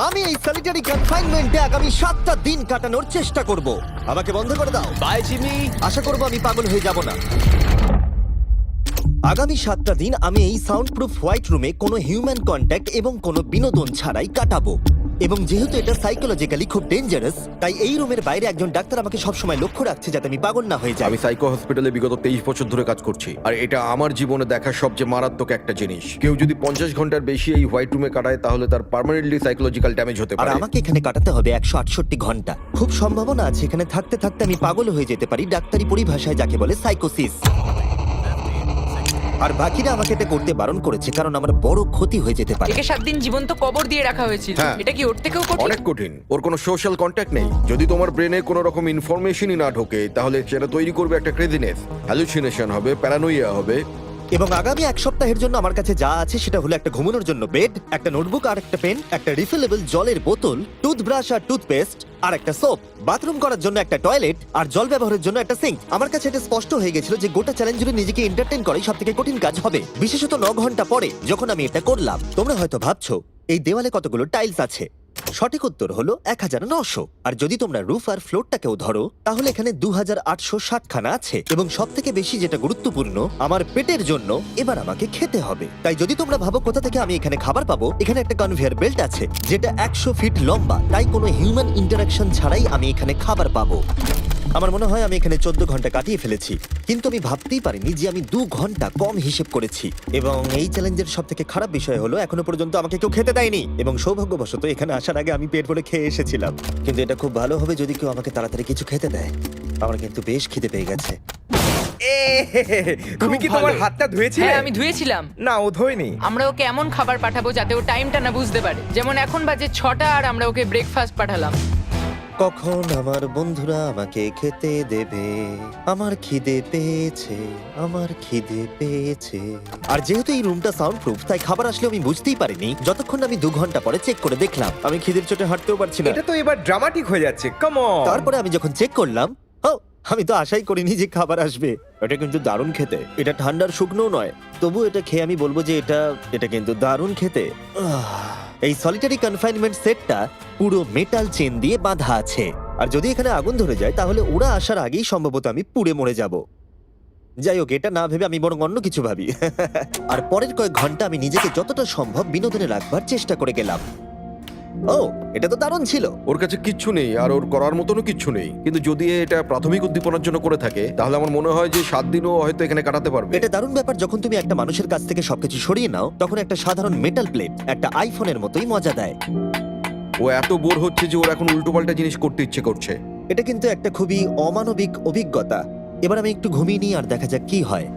আমি এই সলিটারি কনফাইনমেন্টে আগামী 7টা দিন কাটানোর চেষ্টা করব। আমাকে বন্ধ করে দাও। Bye Jimmy. আশা করব আমি পাগল হয়ে যাব না। আগামী 7টা দিন আমি এই সাউন্ড প্রুফ হোয়াইট রুমে কোনো হিউম্যান কন্ট্যাক্ট এবং কোনো বিনোদন ছাড়াই কাটাবো। এবং যেহেতু এটা সাইকোলজিক্যালি খুব ডেঞ্জারাস, তাই এই রুমের বাইরে একজন ডাক্তার আমাকে সবসময় লক্ষ্য রাখছে যাতে আমি পাগল না হয়ে যাই। আমি সাইকো হসপিটালে বিগত 23 বছর ধরে কাজ করছি, আর এটা আমার জীবনে দেখা সবচেয়ে মারাত্মক একটা জিনিস। কেউ যদি 50 ঘন্টার বেশি এই হোয়াইট রুমে কাটায় তাহলে তার পার্মানেন্টলি সাইকোলজিক্যাল ড্যামেজ হতে আর পারে। আমাকে এখানে কাটাতে হবে 168 ঘন্টা। খুব সম্ভাবনা আছে এখানে থাকতে থাকতে আমি পাগল হয়ে যেতে পারি, ডাক্তারি পরিভাষায় যাকে বলে সাইকোসিস। আর বাকিরা আমাকে এটা করতে বারণ করেছে কারণ আমার বড় ক্ষতি হয়ে যেতে পারে। একে 7 দিন জীবন্ত কবর দিয়ে রাখা হয়েছিল। হ্যাঁ। এটা কি ওর থেকেও কঠিন? অনেক কঠিন। ওর কোনো সোশ্যাল কন্ট্যাক্ট নেই। যদি তোমার ব্রেনে কোনো রকম ইনফরমেশনই না ঢোকে তাহলে সেটা তৈরি করবে একটা ক্রেজিনেস, হ্যালুসিনেশন হবে, প্যারানোইয়া হবে। এবং আগামী 1 সপ্তাহের জন্য আমার কাছে যা আছে সেটা হলো একটা ঘুমানোর জন্য বেড, একটা নোটবুক আর একটা পেন, একটা রিফিলেবল জলের বোতল, টুথব্রাশ আর টুথপেস্ট আর একটা সোপ, বাথরুম করার জন্য একটা টয়লেট আর জল ব্যবহারের জন্য একটা সিঙ্ক। আমার কাছে এটা স্পষ্ট হয়ে গেছিল যে গোটা চ্যালেঞ্জ জুড়ে নিজেকে এন্টারটেইন করাই সবথেকে কঠিন কাজ হবে, বিশেষত 9 ঘন্টা পরে যখন আমি এটা করলাম। তোমরা হয়তো ভাবছো এই দেওয়ালে কতগুলো টাইলস আছে। সঠিক উত্তর হলো 1900। আর যদি তোমরা রুফ আর ফ্লোরটাকেও ধরো তাহলে এখানে 2860 খানা আছে। এবং সব থেকে বেশি যেটা গুরুত্বপূর্ণ, আমার পেটের জন্য এবার আমাকে খেতে হবে। তাই যদি তোমরা ভাবো কোথা থেকে আমি এখানে খাবার পাবো, এখানে একটা কনভেয়ার বেল্ট আছে যেটা 100 ফিট লম্বা, তাই কোনো হিউম্যান ইন্টারাকশন ছাড়াই আমি এখানে খাবার পাবো। আমার মনে হয় আমি এখানে 14 ঘন্টা কাটিয়ে ফেলেছি, কিন্তু আমি ভাবতেই পারিনি যে আমি 2 ঘন্টা কম হিসেব করেছি। এবং এই চ্যালেঞ্জের সব থেকে খারাপ বিষয় হলো এখনো পর্যন্ত আমাকে কেউ খেতে দেয়নি। এবং সৌভাগ্যবশত এখানে আসার আগে আমি পেট ভরে খেয়ে এসেছিলাম। কিন্তু এটা খুব ভালো হবে যদি কেউ আমাকে তাড়াতাড়ি কিছু খেতে দেয়। আমার কিন্তু বেশ খিদে পেয়ে গেছে। তুমি কি খুব তোমার ভালো। হাতটা ধুয়েছিলে? হ্যাঁ, আমি ধুয়েছিলাম। না, ও ধোয়নি। আমরা ওকে এমন খাবার পাঠাবো যাতে ও টাইমটা না বুঝতে পারে। যেমন এখন বাজে 6টা আর আমরা ওকে ব্রেকফাস্ট পাঠালাম। কখন আমার বন্ধুরা আমাকে খেতে দেবে? আমার খিদে পেয়েছে, আমার খিদে পেয়েছে। আর যেহেতু এই রুমটা সাউন্ড প্রুফ, তাই খাবার আসলে আমি বুঝতেই পারিনি যতক্ষণ না আমি 2 ঘন্টা পরে চেক করে দেখলাম। আমি খিদের চোটে হাঁটতেও পারছি না। এটা তো এবার ড্রামাটিক হয়ে যাচ্ছে। Come on. তারপরে আমি যখন চেক করলাম, আমি তো আশাই করিনি যে খাবার আসবে। এটা কিন্তু দারুণ খেতে। এটা ঠান্ডার শুকনো নয়, তবু এটা খেয়ে আমি বলবো যে এটা কিন্তু দারুণ খেতে। এই সলিটারি কনফাইনমেন্ট সেটটা পুরো মেটাল চেন দিয়ে বাঁধা আছে, আর যদি এখানে আগুন ধরে যায় তাহলে ওরা আসার আগেই সম্ভবত আমি পুড়ে মরে যাব। যাই হোক, এটা না ভেবে আমি বরং অন্য কিছু ভাবি। আর পরের কয়েক ঘন্টা আমি নিজেকে যতটা সম্ভব বিনোদনে রাখবার চেষ্টা করে গেলাম। এটা তো দারুণ ছিল। ওর কাছে কিচ্ছু নেই আর ওর করার মতনও কিচ্ছু নেই, কিন্তু যদি এটা প্রাথমিক উদ্দীপনার জন্য করে থাকে তাহলে আমার মনে হয় যে 7 দিনও হয়তো এখানে কাটাতে পারবে। এটা দারুণ ব্যাপার, যখন তুমি একটা মানুষের কাছ থেকে সবকিছু সরিয়ে নাও তখন একটা সাধারণ মেটাল প্লেট একটা আইফোনের মতোই মজা দেয়। ও এত বোর হচ্ছে যে ওর এখন উল্টোপাল্টা জিনিস করতে ইচ্ছে করছে। এটা কিন্তু একটা খুবই অমানবিক অভিজ্ঞতা। এবার আমি একটু ঘুমিয়ে নিই আর দেখা যাক কি হয়।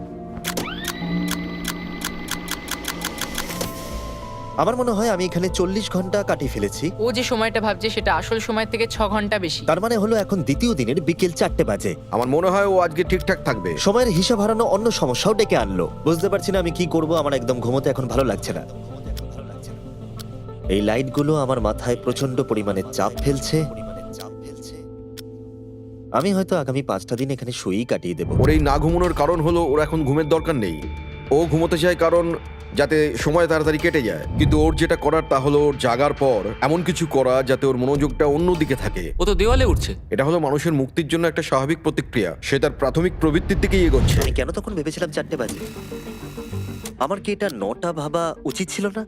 আমার মনে হয় আমি এখানে 40 ঘন্টা কাটিয়ে ফেলেছি। ও যে সময়টা ভাবছে সেটা আসল সময় থেকে 6 ঘন্টা বেশি। তার মানে হলো এখন দ্বিতীয় দিনের বিকেল 4টে বাজে। আমার মনে হয় ও আজকে ঠিকঠাক থাকবে। সময়ের হিসাব হারানো অন্য সমস্যাও ডেকে আনলো। বুঝতে পারছি না আমি কি করব। আমার একদম ঘুমোতে এখন ভালো লাগছে না। এই লাইটগুলো আমার মাথায় প্রচন্ড পরিমাণে চাপ ফেলছে। আমি হয়তো আগামী 5টা দিন এখানে শুয়েই কাটিয়ে দেবো। ওর এই না ঘুমানোর কারণ হলো ওর এখন ঘুমের দরকার নেই। ও ঘুমোতে চায় কারণ যাতে সময় তাড়াতাড়ি কেটে যায়, কিন্তু ওর যেটা করার তা হলো ওর জাগার পর এমন কিছু করা যাতে ওর মনোযোগটা অন্যদিকে থাকে। ও তো দেওয়ালে উঠছে। এটা হলো মানুষের মুক্তির জন্য একটা স্বাভাবিক প্রতিক্রিয়া। সে তার প্রাথমিক প্রবৃত্তির দিকেই এগোচ্ছে। আমি কেন তখন ভেবেছিলাম 4টে বাজে? আমার কি এটা 9টা ভাবা উচিত ছিল না?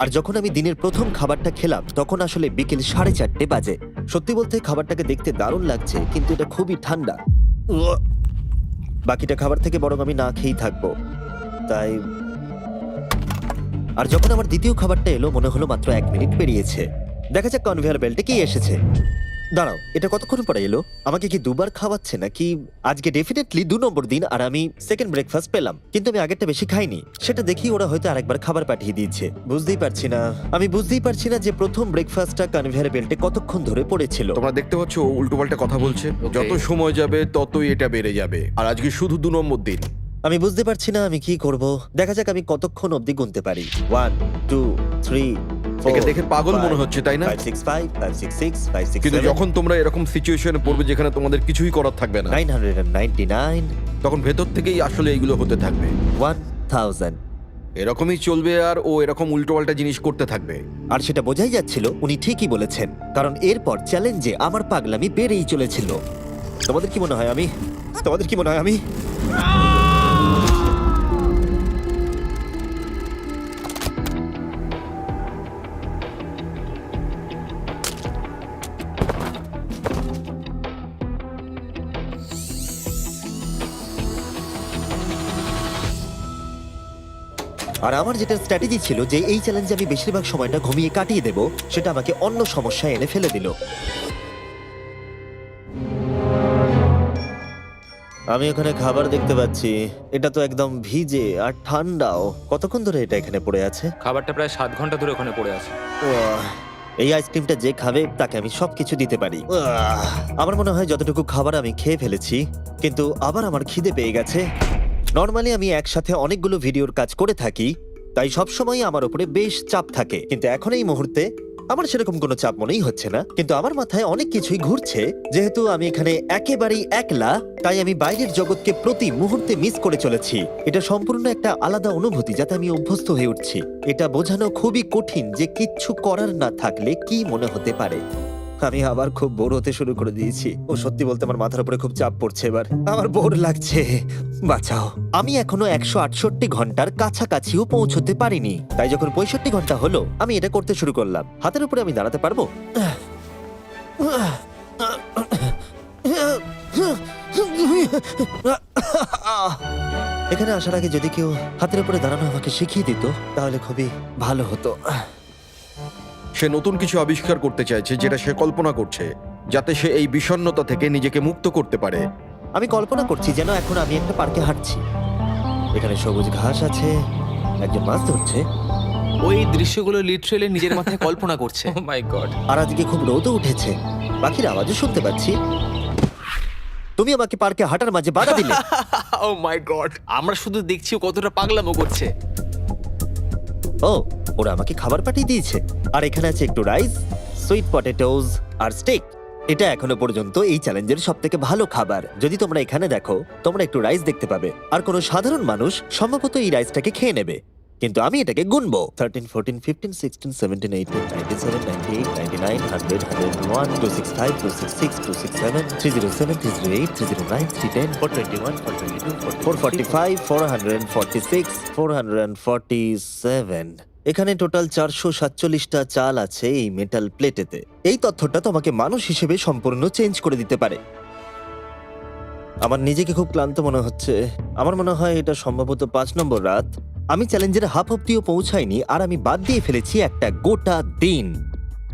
আর যখন আমি দিনের প্রথম খাবারটা খেলাম তখন আসলে বিকেল 4:30 বাজে। সত্যি বলতে খাবারটাকে দেখতে দারুণ লাগছে, কিন্তু এটা খুবই ঠান্ডা। বাকিটা খাবার থেকে বরং আমি না খেয়েই থাকবো। তাই আর যখন আমার দ্বিতীয় খাবারটা এলো মনে হলো মাত্র 1 মিনিট পেরিয়েছে। দেখা যাক কনভেয়ার বেল্টে কি এসেছে। দাঁড়াও, এটা কতক্ষণ পরে এলো? আমাকে কি দুবার খাওয়াচ্ছে নাকি? আজকে ডেফিনেটলি 2 নম্বর দিন আর আমি সেকেন্ড ব্রেকফাস্ট পেলাম, কিন্তু আমি আগেরটা বেশি খাইনি। সেটা দেখি ওরা হয়তো আরেকবার খাবার পাঠিয়ে দিয়েছে। বুঝতেই পারছি না যে প্রথম ব্রেকফাস্টটা কনভেয়ার বেল্টে কতক্ষণ ধরে পড়েছিল। তোমরা দেখতে পাচ্ছ ও উল্টোপাল্টা কথা বলছে। যত সময় যাবে ততই এটা বেড়ে যাবে। আর আজকে শুধু 2 নম্বর দিন। আমি বুঝতে পারছি না আমি কি করব। দেখা যাক আমি কতক্ষণ অবধি গুনতে পারি। 1 2 3 একে দেখে পাগল মনে হচ্ছে, তাই না? 5 6 5 5 6 6 5 6 কিন্তু যখন তোমরা এরকম সিচুয়েশনে পড়বে যেখানে তোমাদের কিছুই করার থাকবে না, 999 তখন ভেতর থেকেই আসলে এইগুলো হতে থাকবে। 1000 এরকমই চলবে আর ও এরকম উল্টোপাল্টা জিনিস করতে থাকবে। আর সেটা বোঝাই যাচ্ছিল উনি ঠিকই বলেছেন, কারণ এরপর চ্যালেঞ্জে আমার পাগলামি বেড়েই চলেছিল। তোমাদের কি মনে হয় আমি আর আমার যেটা স্ট্র্যাটেজি ছিল যে এই চ্যালেঞ্জে আমি বেশিরভাগ সময়টা ঘুমিয়ে কাটিয়ে দেব, সেটা আমাকে অন্য সমস্যায় এনে ফেলে দিল। আমি ওখানে খাবার দেখতে পাচ্ছি, এটা তো একদম ভিজে আর ঠান্ডাও। কতক্ষণ ধরে এটা এখানে পড়ে আছে? খাবারটা প্রায় 7 ঘন্টা ধরে ওখানে পড়ে আছে। উয়াহ, এই আইসক্রিমটা যে খাবে তাকে আমি সবকিছু দিতে পারি। আমার মনে হয় যতটুকু খাবার আমি খেয়ে ফেলেছি, কিন্তু আবার আমার খিদে পেয়ে গেছে। নর্মালি আমি একসাথে অনেকগুলো ভিডিওর কাজ করে থাকি, তাই সবসময় আমার উপরে বেশ চাপ থাকে, কিন্তু এখন এই মুহূর্তে আমার সেরকম কোনো চাপ মনেই হচ্ছে না। কিন্তু আমার মাথায় অনেক কিছুই ঘুরছে। যেহেতু আমি এখানে একেবারেই একলা, তাই আমি বাইরের জগৎকে প্রতি মুহূর্তে মিস করে চলেছি। এটা সম্পূর্ণ একটা আলাদা অনুভূতি যাতে আমি অভ্যস্ত হয়ে উঠছি। এটা বোঝানো খুবই কঠিন যে কিচ্ছু করার না থাকলে কি মনে হতে পারে। আমি আবার খুব বোর হতে শুরু করে দিয়েছি। ও সত্যি বলতে আমার মাথার উপরে খুব চাপ পড়ছে এবার। আমার বোর লাগছে, বাঁচাও। আমি এখনো 168 ঘন্টার কাছাকাছিও পৌঁছতে পারিনি, তাই যখন 65 ঘন্টা হলো আমি এটা করতে শুরু করলাম। হাতের উপরে আমি দাঁড়াতে পারবো? এখানে আসার আগে যদি কেউ হাতের উপরে দাঁড়ানো আমাকে শিখিয়ে দিত তাহলে খুবই ভালো হতো। সে নতুন কিছু আবিষ্কার করতে চাইছে যেটা সে কল্পনা করছে, যাতে সে এই বিষণ্ণতা থেকে নিজেকে মুক্ত করতে পারে। আমি কল্পনা করছি যেন এখন আমি একটা পার্কে হাঁটছি। এখানে সবুজ ঘাস আছে, একজন মাছ ধরছে, ওই দৃশ্যগুলো লিটারেলি নিজের মাথায় কল্পনা করছে। ও মাই গড। আর আজকে খুব রোদও উঠেছে। পাখির আওয়াজও শুনতে পাচ্ছি। তুমি আমাকে পার্কে হাঁটার মাঝে বাধা দিলে। ও মাই গড, আমরা শুধু দেখছি ও কতটা পাগলামো করছে। ও, ওরা আমাকে খাবার পাঠিয়ে দিয়েছে। আর এখানে আছে একটু রাইস, সুইট পটেটোজ আর স্টেক। এটা এখনো পর্যন্ত এই চ্যালেঞ্জের সবথেকে ভালো খাবার। যদি তোমরা এখানে দেখো, তোমরা একটু রাইস দেখতে পাবে। আর কোনো সাধারণ মানুষ সম্ভবত এই রাইসটাকে খেয়ে নেবে, কিন্তু আমি এটাকে গুনবো। 13, 14, 15, 16, 17, 18, 97, 98, 99, 100, 101, 265, 266, 267, 307, 308, 309, 310, 421, 422, 445, 446, 447। এখানে টোটাল 447টা চাল আছে এই মেটাল প্লেটেতে। এই তথ্যটা তোমাকে মানুষ হিসেবে সম্পূর্ণ চেঞ্জ করে দিতে পারে। আমার নিজেকে খুব ক্লান্ত মনে হচ্ছে। আমার মনে হয় এটা সম্ভবত 5 নম্বর রাত। আমি চ্যালেঞ্জের হাফ অব্দিও পৌঁছাইনি, আর আমি বাদ দিয়ে ফেলেছি একটা গোটা দিন।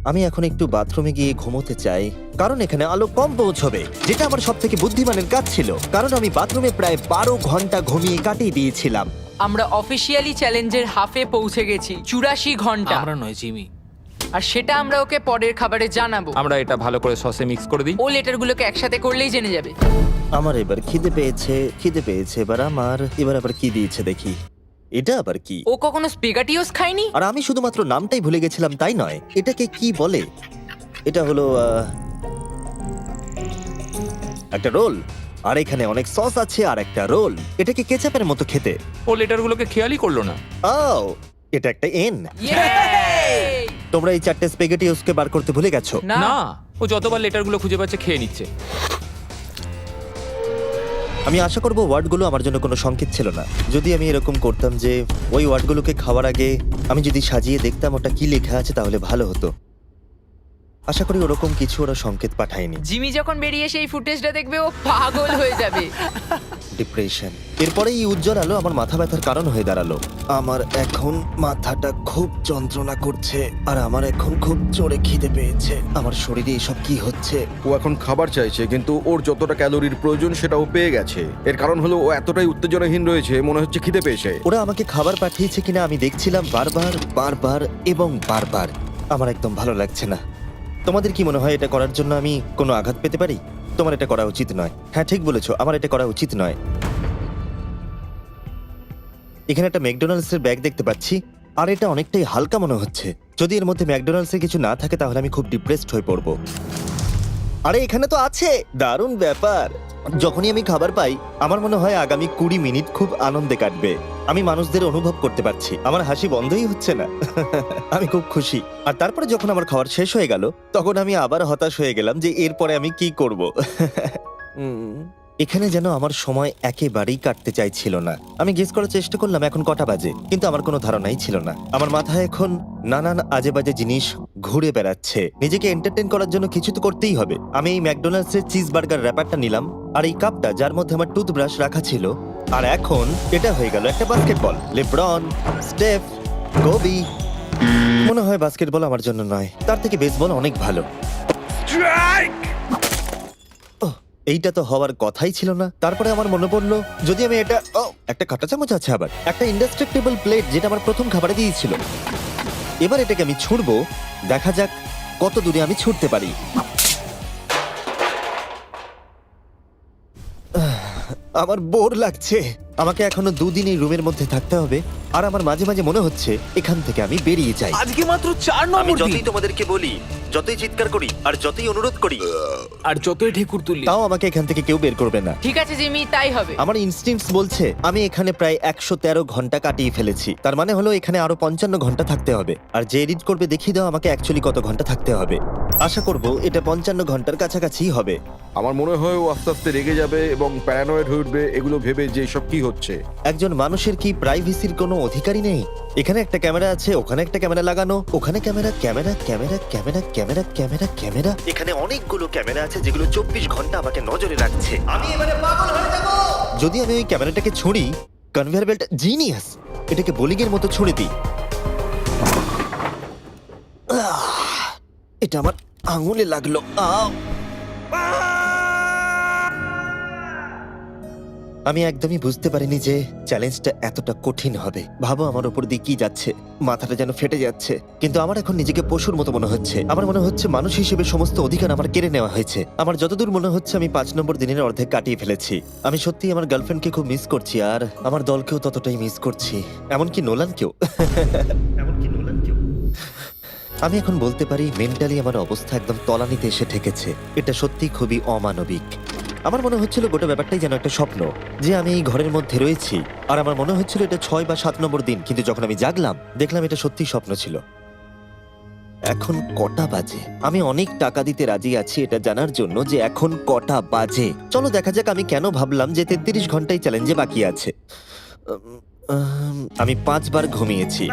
আমি এখন একটু বাথরুমে গিয়ে ঘুমোতে চাই, কারণ এখানে আলো কম পৌঁছবে, যেটা আমার সব থেকে বুদ্ধিমানের কাজ ছিল, কারণ আমি বাথরুমে প্রায় 12 ঘন্টা ঘুমিয়ে কাটিয়ে দিয়েছিলাম। আমরা অফিসিয়ালি চ্যালেঞ্জের হাফে পৌঁছে গেছি, 84 ঘন্টা। আমরা নয় জিমি। আর সেটা আমরা ওকে পরের খাবারে জানাবো। আমরা এটা ভালো করে সসে মিক্স করে দিই। ও লেটারগুলোকে একসাথে করলেই জেনে যাবে। আমার এবার খিদে পেয়েছে এবার এবার আবার কি দিয়েছে দেখি। এটা আবার কি? ও কখনো স্পেগাটিওস খায়নি। আর আমি শুধুমাত্র নামটাই ভুলে গেছিলাম তাই নয়, এটাকে কি বলে? এটা হলো একটা রোল, আর এখানে অনেক সস আছে আর একটা রোল। এটাকে কেচাপের মতো খেতে। ও লেটারগুলোকে খেয়ালই করলো না। ও, এটা একটা এন। Yay! তোমরা এই 4টে স্পেগেটিওসকে বার করতে ভুলে গেছো। না, না, ও যতবার লেটারগুলো খুঁজে পাচ্ছে খেয়ে নিচ্ছে। আমি আশা করব ওয়ার্ডগুলো আমার জন্য কোনো সংকেত ছিল না। যদি আমি এরকম করতাম যে ওই ওয়ার্ডগুলোকে খাওয়ার আগে আমি যদি সাজিয়ে দেখতাম ওটা কি লেখা আছে, তাহলে ভালো হতো। আশা করি ওরকম কিছু ওরা সংকেত পাঠায়নি। জিমি যখন বেরিয়ে সেই ফুটেজটা দেখবে ও পাগল হয়ে যাবে। ডিপ্রেশন। এরপরে এই উজ্জ্বল আলো আমার মাথা ব্যথার কারণ হয়ে দাঁড়ালো। আমার এখন মাথাটা খুব যন্ত্রণা করছে, আর আমার এখন খুব জোরে খিদে পেয়েছে। আমার শরীরে এসব কি হচ্ছে? ও এখন খাবার চাইছে, কিন্তু ওর যতটা ক্যালোরির প্রয়োজন সেটাও পেয়ে গেছে। এর কারণ হলো ও এতটাই উত্তেজনাহীন রয়েছে, মনে হচ্ছে খিদে পেয়েছে। ওরা আমাকে খাবার পাঠিয়েছে কিনা আমি দেখছিলাম বারবার এবং বারবার। আমার একদম ভালো লাগছে না। তোমাদের কি মনে হয় এটা করার জন্য আমি কোনো আঘাত পেতে পারি? তোমার এটা করা উচিত নয়। হ্যাঁ, ঠিক বলেছো, আমার এটা করা উচিত নয়। এখানে একটা ম্যাকডোনাল্ডসের ব্যাগ দেখতে পাচ্ছি, আর এটা অনেকটাই হালকা মনে হচ্ছে। যদি এর মধ্যে ম্যাকডোনাল্ডসের কিছু না থাকে তাহলে আমি খুব ডিপ্রেসড হয়ে পড়বো। আরে এখানে তো আছে, দারুণ ব্যাপার। যখনই আমি খাবার পাই আমার মনে হয় আগামী 20 মিনিট খুব আনন্দে কাটবে। আমি মানুষদের অনুভব করতে পারছি, আমার হাসি বন্ধই হচ্ছে না। আমি খুব খুশি। আর তারপরে যখন আমার খাবার শেষ হয়ে গেল তখন আমি আবার হতাশ হয়ে গেলাম যে এরপরে আমি কি করব। এখানে যেন আমার সময় একেবারেই কাটতে চাইছিল না। আমি গেস করার চেষ্টা করলাম এখন কটা বাজে, কিন্তু আমার কোনো ধারণাই ছিল না। আমার মাথায় এখন নানান আজে বাজে জিনিস ঘুরে বেড়াচ্ছে। নিজেকে এন্টারটেইন করার জন্য কিছু তো করতেই হবে। আমি এই ম্যাকডোনাল্ডস এর চিজ বার্গার র্যাপারটা নিলাম, আর এই কাপটা যার মধ্যে আমার টুথব্রাশ রাখা ছিল। আর এখন এটা হয়ে গেল একটা বাস্কেটবল। LeBron, স্টেফ, Covey. মনে হয় বাস্কেটবল আমার জন্য নয়, তার থেকে বেসবল অনেক ভালো। ওহ, এইটা তো হওয়ার কথাই ছিল না। তারপরে আমার মনে পড়লো যদি আমি এটা একটা কাঁটা চামচ আছে, আবার একটা ইন্ডাস্ট্রেক্টেবল প্লেট যেটা আমার প্রথম খাবারে দিয়েছিল। এবার এটাকে আমি ছুঁড়বো, দেখা যাক কত দূরে আমি ছুটতে পারি। আমার বোর লাগছে। আমাকে এখনো 2 দিন এই রুমের মধ্যে থাকতে হবে, আর আমার মাঝে মাঝে মনে হচ্ছে এখান থেকে আমি বেরিয়ে যাই। আজকে মাত্র 4 আমি নম্বর দিন যতই তোমাদেরকে বলি, যতই চিৎকার করি, আর যতই অনুরোধ করি, আর যতই ঢেকুর তুললি তাও আমাকে এখান থেকে কেউ বের করবে না। ঠিক আছে জিমি, তাই হবে। আমার ইনস্টিংক্টস বলছে আমি এখানে প্রায় 113 ঘন্টা কাটিয়ে ফেলেছি। তার মানে হলো এখানে আরো 55 ঘন্টা থাকতে হবে। আর যে এডিট করবে দেখিয়ে দাও আমাকে অ্যাকচুয়ালি কত ঘন্টা থাকতে হবে। আশা করব এটা 55 ঘন্টার কাছাকাছি হবে। আমার মনে হয় ও আস্তে আস্তে রেগে যাবে এবং প্যারানয়েড হয়ে উঠবে এগুলো ভেবে যে সব কি হচ্ছে। একজন মানুষের কি প্রাইভেসির কোনো অধিকারই নেই? এখানে একটা ক্যামেরা আছে, ওখানে একটা ক্যামেরা লাগানো, ওখানে camera camera camera camera camera camera camera. এখানে অনেকগুলো ক্যামেরা আছে যেগুলো 24 ঘন্টা আমাকে নজরে রাখছে। আমি এবারে পাগল হয়ে যাব। যদি আমি ওই ক্যামেরাটাকে ছুঁড়ি, কনভেয়ার বেল্ট জিনিয়াস, এটাকে বোলিংয়ের মতো ছুঁড়ে দিই। এটা আমার আঙুলে লাগলো। আমি একদমই বুঝতে পারিনি যে চ্যালেঞ্জটা এতটা কঠিন হবে। ভাবো আমার উপর দিয়ে কি যাচ্ছে, মাথাটা যেন ফেটে যাচ্ছে। কিন্তু আমার এখন নিজেকে পশুর মতো মনে হচ্ছে। আমার মনে হচ্ছে মানুষ হিসেবে সমস্ত অধিকার আমার কেড়ে নেওয়া হয়েছে। আমার যতদূর মনে হচ্ছে আমি 5 নম্বর দিনের অর্ধেক কাটিয়ে ফেলেছি। আমি সত্যি আমার গার্লফ্রেন্ডকে খুব মিস করছি, আর আমার দলকেও ততটাই মিস করছি, এমনকি নোলানকেও। আমি এখন বলতে পারি মেন্টালি আমার অবস্থা একদম তলানিতে এসে ঠেকেছে। এটা সত্যি খুবই অমানবিক। আমার মনে হচ্ছিল গোটা ব্যাপারটাই যেন একটা স্বপ্ন, যে আমি এই ঘরের মধ্যে রয়েছি। আর আমার মনে হচ্ছিল এটা 6 বা 7 নম্বর দিন, কিন্তু যখন আমি জাগলাম দেখলাম এটা সত্যি স্বপ্ন ছিল। এখন কটা বাজে? আমি অনেক টাকা দিতে রাজি আছি এটা জানার জন্য যে এখন কটা বাজে। চলো দেখা যাক আমি কেন ভাবলাম যে 33 ঘন্টাই চ্যালেঞ্জে বাকি আছে। আমি 5 বার ঘুমিয়েছি।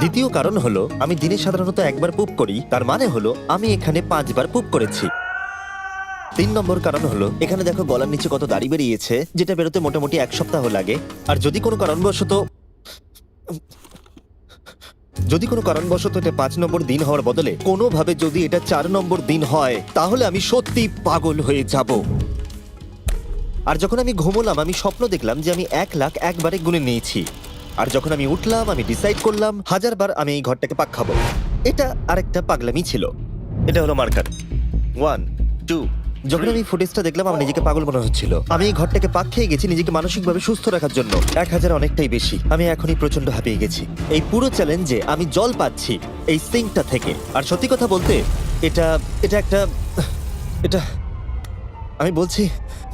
দ্বিতীয় কারণ হলো আমি দিনে সাধারণত একবার পুপ করি, তার মানে হলো আমি এখানে 5 বার পুপ করেছি। 3 নম্বর কারণ হলো এখানে দেখো গলার নিচে কত দাড়ি বেরিয়েছে, যেটা বেরোতে মোটামুটি 1 সপ্তাহ লাগে। আর যদি কোনো কারণবশত এটা 5 নম্বর দিন হওয়ার বদলে কোনোভাবে যদি এটা 4 নম্বর দিন হয়, তাহলে আমি সত্যি পাগল হয়ে যাব। আর যখন আমি ঘুমোলাম আমি স্বপ্ন দেখলাম যে আমি 1 লাখ একবারে গুনে নিয়েছি। আর যখন আমি উঠলাম আমি ডিসাইড করলাম 1000 বার আমি এই ঘরটাকে পাক খাবো। এটা আরেকটা পাগলামি ছিল। এটা হলো মার্কার 1 2। যখন আমি ফুটেজটা দেখলাম আমার নিজেকে পাগল মনে হচ্ছিল। আমি এই ঘরটাকে পাক খেয়ে গেছি নিজেকে মানসিকভাবে সুস্থ রাখার জন্য। 1000 অনেকটাই বেশি। আমি এখনই প্রচন্ড হাঁপিয়ে গেছি। এই পুরো চ্যালেঞ্জে আমি জল পাচ্ছি এই সিঙ্কটা থেকে। আর সত্যি কথা বলতে এটা আমি বলছি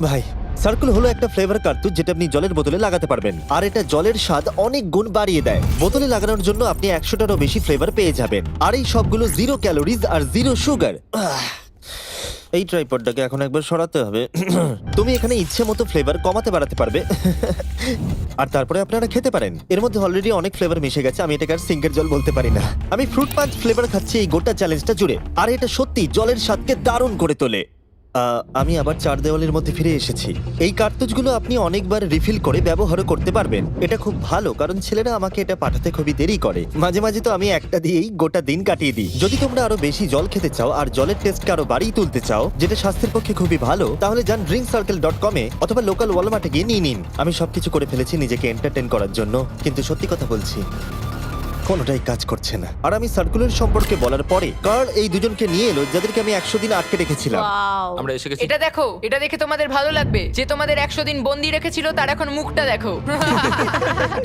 ভাই, সার্কেল হলো একটা ফ্লেভার কার্তুজ যেটা আপনি জলের বোতলে লাগাতে পারবেন। আর এটা জলের স্বাদ অনেক গুণ বাড়িয়ে দেয়। বোতলে লাগানোর জন্য আপনি 100টারও বেশি ফ্লেভার পেয়ে যাবেন। আর এই সবগুলো 0 ক্যালোরিজ আর 0 সুগার। এই ট্রাইপডটাকে এখন একবার সরাতে হবে। তুমি এখানে ইচ্ছে মতো ফ্লেভার কমাতে বাড়াতে পারবে। আর তারপরে আপনারা খেতে পারেন। এর মধ্যে অলরেডি অনেক ফ্লেভার মিশে গেছে, আমি এটাকে আর সিঙ্কের জল বলতে পারি না। আমি ফ্রুট পাঞ্চ ফ্লেভার খাচ্ছি এই গোটা চ্যালেঞ্জটা জুড়ে। আর এটা সত্যি জলের স্বাদকে দারুণ করে তোলে। আমি আবার 4 দেওয়ালের মধ্যে ফিরে এসেছি। এই কার্তুজগুলো আপনি অনেকবার রিফিল করে ব্যবহারও করতে পারবেন। এটা খুব ভালো, কারণ ছেলেরা আমাকে এটা পাঠাতে খুবই দেরি করে। মাঝে মাঝে তো আমি একটা দিয়েই গোটা দিন কাটিয়ে দিই। যদি তোমরা আরো বেশি জল খেতে চাও আর জলের টেস্টকে আরো বাড়িয়ে তুলতে চাও, যেটা স্বাস্থ্যের পক্ষে খুবই ভালো, তাহলে যান drinkcircle.com এ অথবা লোকাল ওয়ালমার্টে গিয়ে নিয়ে নিন। আমি সবকিছু করে ফেলেছি নিজেকে এন্টারটেইন করার জন্য, কিন্তু সত্যি কথা বলছি কোনোটাই কাজ করছে না। আর আমি সার্কুলার সম্পর্কে বলার পরে কার্ল এই দুজনকে নিয়ে এলো যাদেরকে আমি 100 দিন আটকে রেখেছিলাম। ওয়াও আমরা এসে গেছি। এটা দেখো, এটা দেখে তোমাদের ভালো লাগবে। যে তোমাদের 100 দিন বন্দি রেখেছিল তার এখন মুখটা দেখো।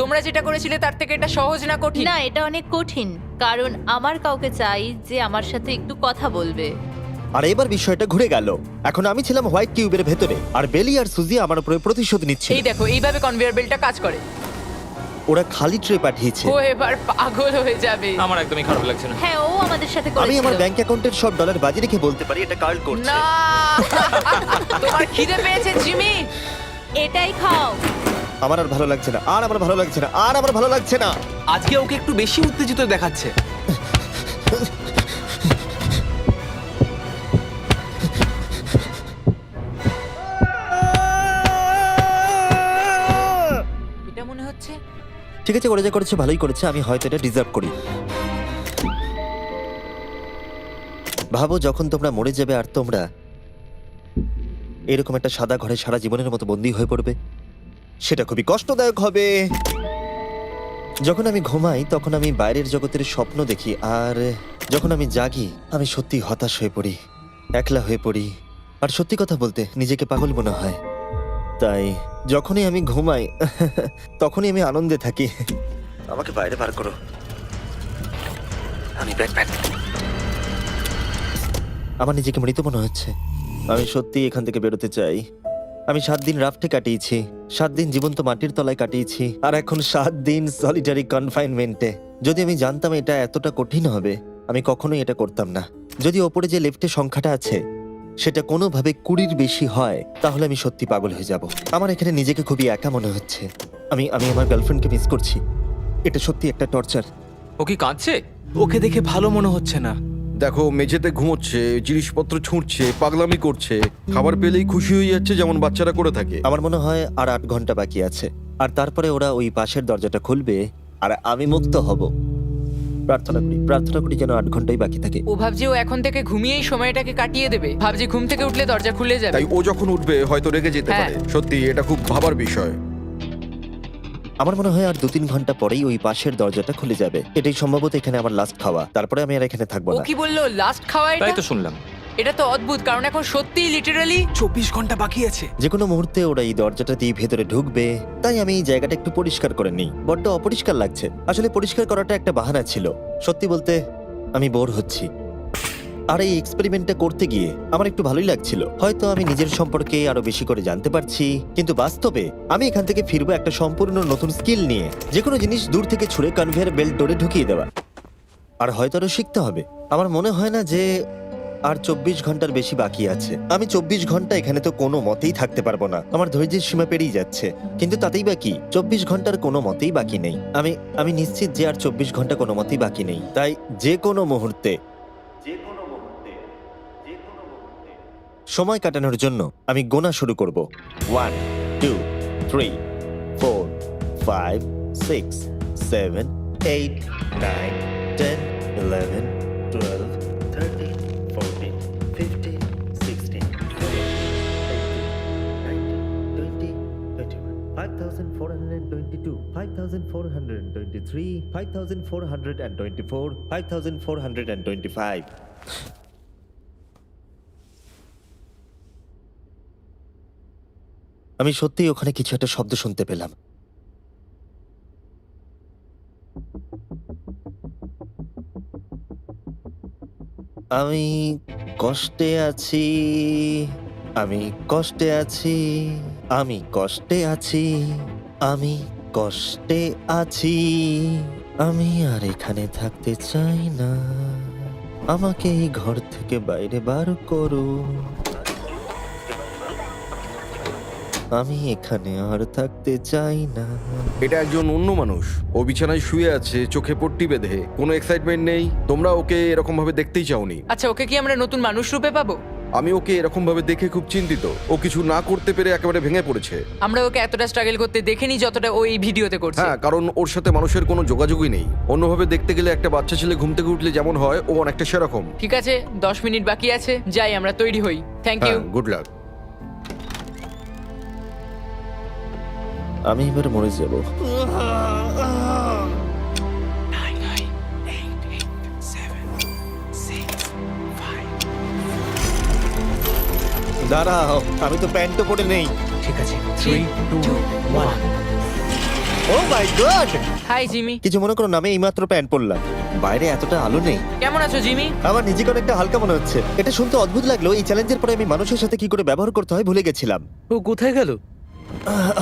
তোমরা যেটা করেছিলে তার থেকে এটা সহজ না কঠিন? না, এটা অনেক কঠিন, কারণ আমার কাউকে চাই যে আমার সাথে একটু কথা বলবে। আর এবার বিষয়টা ঘুরে গেল। এখন আমি ছিলাম হোয়াইট কিউবের ভেতরে, আর বেলি আর সুজি আমার উপরে প্রতিশোধ নিচ্ছে। এই দেখো এইভাবে কনভেয়ার বেল্টটা কাজ করে। ওরা খালি ট্রে পাঠিয়েছে। ও এবার পাগল হয়ে যাবে। আমার একদমই খারাপ লাগছে না। হ্যাঁ ও আমাদের সাথে আমি করেছিল। আমার ব্যাংক অ্যাকাউন্টের সব ডলার বাজি রেখে বলতে পারি এটা কার্ল করছে। না তোমার খিদে পেয়েছে জিমি? এটাই খাও। আমার আর ভালো লাগছে না, আর আমার ভালো লাগছে না, আর আমার ভালো লাগছে না। আজকে ওকে একটু বেশি উত্তেজিত দেখাচ্ছে। এটা মনে হচ্ছে ঠিক আছে, ওরা যা করেছে ভালোই করেছে, আমি হয়তো এটা ডিজার্ভ করি। ভাবো যখন তোমরা মরে যাবে আর তোমরা এরকম একটা সাদা ঘরে সারা জীবনের মতো বন্দী হয়ে পড়বে, সেটা খুবই কষ্টদায়ক হবে। যখন আমি ঘুমাই তখন আমি বাইরের জগতের স্বপ্ন দেখি, আর যখন আমি জাগি আমি সত্যি হতাশ হয়ে পড়ি, একলা হয়ে পড়ি, আর সত্যি কথা বলতে নিজেকে পাগল মনে হয়। তাই যখনই আমি ঘুমাই তখনই আমি আনন্দে থাকি। আমাকে বাইরে বার করো, আমি ব্যাকপ্যাক। আমার নিজেকে মৃত মনে হচ্ছে। আমি সত্যি এখান থেকে বেরোতে চাই। আমি 7 দিন রাফটে কাটিয়েছি, 7 দিন জীবন্ত মাটির তলায় কাটিয়েছি, আর এখন 7 দিন সলিটারি কনফাইনমেন্টে। যদি আমি জানতাম এটা এতটা কঠিন হবে, আমি কখনোই এটা করতাম না। যদি ওপরে যে লেফটে সংখ্যাটা আছে সেটা কোনোভাবে 20-র বেশি হয়, তাহলে আমি সত্যি পাগল হয়ে যাব। আমার এখানে নিজেকে খুবই একা মনে হচ্ছে। আমি আমার গার্লফ্রেন্ডকে মিস করছি। এটা সত্যি একটা টর্চার। ও কি কাঁদছে? ওকে দেখে ভালো মনে হচ্ছে না। দেখো মেঝেতে ঘুমোচ্ছে, জিনিসপত্র ছুঁড়ছে, পাগলামি করছে, খাবার পেলেই খুশি হয়ে যাচ্ছে যেমন বাচ্চারা করে থাকে। আমার মনে হয় আর 8 ঘন্টা বাকি আছে, আর তারপরে ওরা ওই পাশের দরজাটা খুলবে আর আমি মুক্ত হব। প্রার্থনা করি যেন 8 ঘন্টাই বাকি থাকে। ও ভাবছে ও এখন থেকে ঘুমিয়েই সময়টাকে কাটিয়ে দেবে। ভাবছি ঘুম থেকে উঠলে দরজা খুলে যাবে। তাই ও যখন উঠবে হয়তো রেগে যেতে হ্যাঁ। পারে। সত্যি এটা খুব ভাবার বিষয়। আমার মনে হয় আর 2-3 ঘন্টা পরেই ওই পাশের দরজাটা খুলে যাবে। এটাই সম্ভবত এখানে আমার লাস্ট খাওয়া, তারপরে আমি আর এখানে থাকবো ও না। কি বললো লাস্ট খাওয়া? তাই এটা তো শুনলাম। এটা তো অদ্ভুত, কারণ এখন সত্যিই লিটারালি 24 ঘন্টা বাকি আছে। যে কোনো মুহূর্তে ওরা এই দরজাটা দিয়ে ভেতরে ঢুকবে, তাই আমি এই জায়গাটা একটু পরিষ্কার করে নিই। বড্ড অপরিষ্কার লাগছে। আসলে পরিষ্কার করাটা একটা বাহানা ছিল। সত্যি বলতে আমি বোর হচ্ছি। আর এই এক্সপেরিমেন্টটা করতে গিয়ে আমার একটু ভালোই লাগছিল। হয়তো আমি নিজের সম্পর্কে আরো বেশি করে জানতে পারছি, কিন্তু বাস্তবে আমি এখান থেকে ফিরবো একটা সম্পূর্ণ নতুন স্কিল নিয়ে। যে কোনো জিনিস দূর থেকে ছুঁড়ে কনভেয়ার বেল্ট ডোরে ঢুকিয়ে দেওয়া। আর হয়তো আরো শিখতে হবে। আমার মনে হয় না যে আর 24 ঘন্টার বেশি বাকি আছে। আমি 24 ঘন্টা এখানে তো কোনো মতেই থাকতে পারবো না। আমার ধৈর্যের সীমা পেরিয়ে যাচ্ছে। কিন্তু তাতেই বাকি 24 ঘন্টার কোনো মতেই বাকি নেই। আমি নিশ্চিত যে আর 24 ঘন্টা কোনো মতেই বাকি নেই। তাই যে কোনো মুহূর্তে সময় কাটানোর জন্য আমি গোনা শুরু করব। 1 2 3 4 5 6 7 8 9 10 11 12 13 14 15 16 18 19 20 5422 5423 5424 5425 আমি সত্যিই ওখানে কিছু একটা শব্দ শুনতে পেলাম। আমি কষ্টে আছি, আমি কষ্টে আছি, আমি কষ্টে আছি, আমি কষ্টে আছি, আমি আর এখানে থাকতে চাই না। আমাকে এই ঘর থেকে বাইরে বার করো। আমি এখানে আর থাকতে চাই না। এটা একজন অন্য মানুষ। ও বিছানায় শুয়ে আছে, চোখে পট্টি বেঁধে, কোনো এক্সাইটমেন্ট নেই। তোমরা ওকে এরকম ভাবে দেখতেই চাওনি। আচ্ছা ওকে কি আমরা নতুন মানুষ রূপে পাবো? আমি ওকে এরকম ভাবে দেখে খুব চিন্তিত। ও কিছু না করতে পেরে একেবারে ভেঙে পড়েছে। আমরা ওকে এতটা স্ট্রাগল করতে দেখিনি যতটা ও এই ভিডিওতে করছে। হ্যাঁ, কারণ ওর সাথে মানুষের কোনো যোগাযোগই নেই। অন্যভাবে দেখতে গেলে একটা বাচ্চা ছেলে ঘুম থেকে উঠলে যেমন হয়, ও অনেকটা সেরকম। ঠিক আছে 10 মিনিট বাকি আছে, যাই আমরা তৈরি হই। Thank you. হ্যাঁ, গুড লাক। আমি এবার মরে যাব। দাঁড়াও, আমি তো প্যান্টও পরে নেই। ঠিক আছে 3 2 1। ও মাই গড! Hi Jimmy. কিছু মনে করো না, আমি এইমাত্র প্যান্ট পরলাম। বাইরে এতটা আলো নেই। কেমন আছো জিমি? আমার নিজেকে অনেকটা হালকা মনে হচ্ছে। এটা শুনতে অদ্ভুত লাগলো, এই চ্যালেঞ্জের পরে আমি মানুষের সাথে কি করে ব্যবহার করতে হয় ভুলে গেছিলাম। ও কোথায় গেল?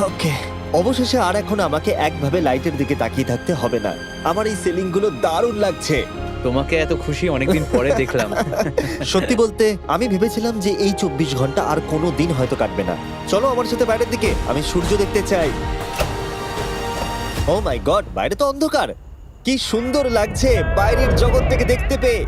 ওকে, অবশেষে আর এখন আমাকে একভাবে লাইটের দিকে তাকিয়ে থাকতে হবে না। আমার এই সিলিং গুলো দারুণ লাগছে। তোমাকে এত খুশি অনেকদিন পরে দেখলাম। সত্যি বলতে আমি ভেবেছিলাম যে এই 24 ঘন্টা আর কোনো দিন হয়তো কাটবে না। চলো আমার সাথে বাইরের দিকে, আমি সূর্য দেখতে চাই। ও মাই গড, বাইরে তো অন্ধকার। কি সুন্দর লাগছে বাইরের জগৎ থেকে দেখতে পেয়ে।